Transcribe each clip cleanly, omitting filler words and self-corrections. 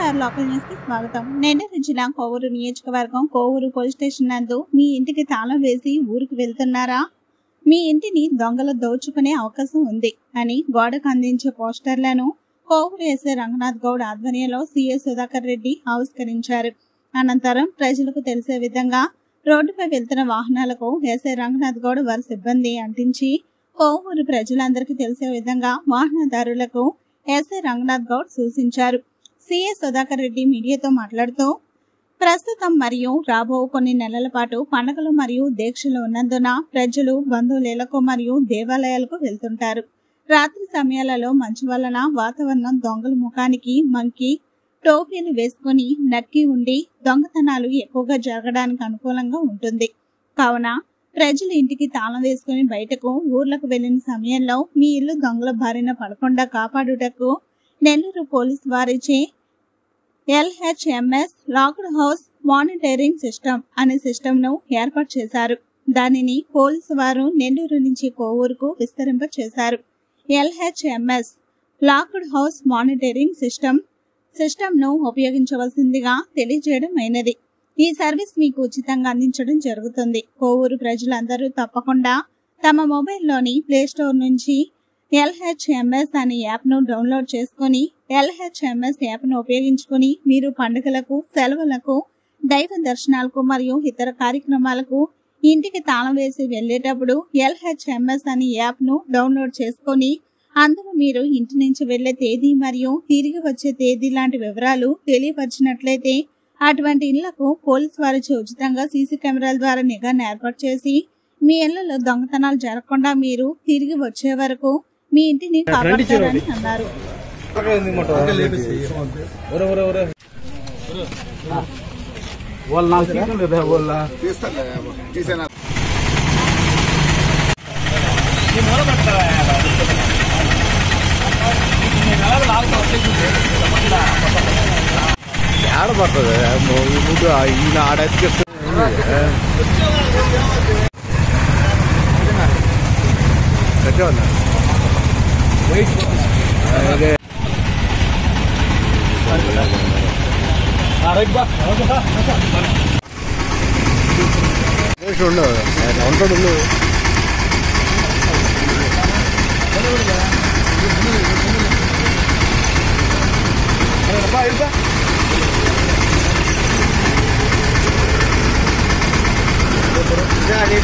నమస్కారం local news కి స్వాగతం. నెల్లూరు జిల్లా కోవూరు నియోజకవర్గం కోవూరు పోలీస్ స్టేషన్ నందు మీ ఇంటికి తాళం వేసి ఊరికి వెళ్తున్నారా? మీ ఇంటిని దొంగలు దోచుకునే అవకాశం ఉంది అని గోడకు అందించే పోస్టర్లను కోవూరు ఎస్ఐ రంగనాథ్ గౌడ్ ఆధ్వర్యంలో సీఎస్ సుధాకర్ రెడ్డి ఆవిష్కరించారు. అనంతరం ప్రజలకు తెలిసే విధంగా రోడ్డుపై వెళ్తున్న వాహనాలకు ఎస్ఐ రంగనాథ్ గౌడ్ వారి సిబ్బంది అంటించి కోవూరు ప్రజలందరికీ తెలిసే విధంగా వాహనదారులకు ఎస్ఐ రంగనాథ్ గౌడ్ సూచించారు. సీఎస్ సుధాకర్ రెడ్డి మీడియాతో మాట్లాడుతూ ప్రస్తుతం మరియు రాబో కొన్ని నెలల పాటు పండుగలు మరియు దీక్షలు ఉన్నందున ప్రజలు బంధువులకు మరియు దేవాలయాలకు వెళ్తుంటారు. రాత్రి సమయాలలో మంచు వలన వాతావరణం దొంగల ముఖానికి మంకి టోపీలు వేసుకుని నక్కి ఉండి దొంగతనాలు ఎక్కువగా జరగడానికి అనుకూలంగా ఉంటుంది. కావున ప్రజలు ఇంటికి తాళం వేసుకుని బయటకు ఊర్లకు వెళ్లిన సమయంలో మీ ఇల్లు దొంగల బారిన పడకుండా కాపాడుటకు నెల్లూరు పోలీస్ వారిచే LHMS locked house monitoring system అనే సిస్టమ్ ను ఏర్పాటు చేశారు. దానిని పోలీసు వారు నెల్లూరు నుంచి కోవూరుకు విస్తరింప చేశారు. LHMS locked house monitoring system ను ఉపయోగించవలసిందిగా తెలియజేయడం అయినది. ఈ సర్వీస్ మీకు ఉచితంగా అందించడం జరుగుతుంది. కోవూరు ప్రజలందరూ తప్పకుండా తమ మొబైల్లోని ప్లే స్టోర్ నుంచి LHMS అనే యాప్ ను డౌన్లోడ్ చేసుకుని LHMS యాప్ ను ఉపయోగించుకుని మీరు పండుగలకు, సెలవులకు, దైవ దర్శనాలకు మరియు ఇతర కార్యక్రమాలకు ఇంటికి తాళం వేసి వెళ్లేటప్పుడు LHMS అనే యాప్ ను డౌన్లోడ్ చేసుకుని అందులో మీరు ఇంటి నుంచి వెళ్లే తేదీ మరియు తిరిగి వచ్చే తేదీ లాంటి వివరాలు తెలియపరిచినట్లయితే అటువంటి ఇళ్లకు పోలీసు వారిచే ఉచితంగా సీసీ కెమెరాల ద్వారా నిఘాను ఏర్పాటు చేసి మీ ఇళ్లలో దొంగతనాలు జరగకుండా మీరు తిరిగి వచ్చే వరకు మీ ఇంటిని కాపాడతారని అన్నారు. ఆడబడుతుంది ఈయన ఆడైతే ఉండదు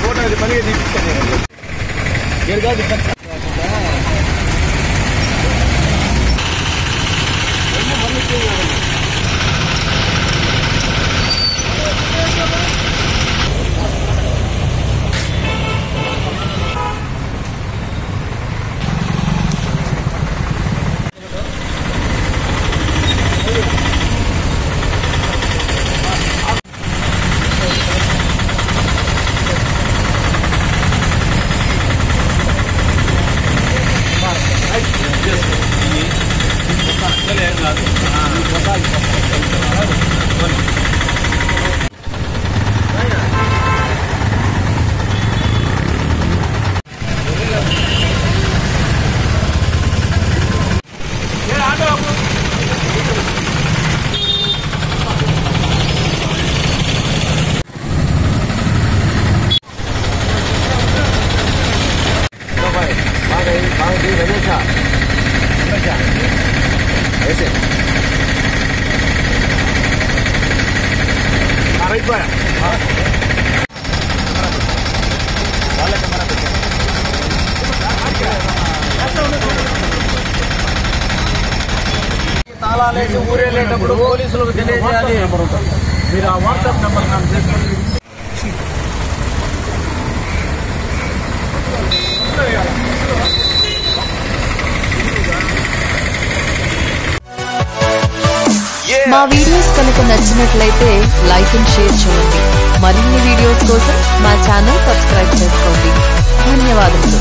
ఫోటో పని తీపిస్తాను. తాళాలేసి ఊరేళ్ళేటప్పుడు పోలీసులకు తెలియజేయాలి. మీరు ఆ వాట్సాప్ నెంబర్ నాకు చేసుకోండి. మా వీడియోస్ కనుక నచ్చినట్లయితే లైక్ అండ్ షేర్ చేయండి. మరిన్ని వీడియోస్ కోసం మా ఛానల్ సబ్స్క్రైబ్ చేసుకోండి. ధన్యవాదములు.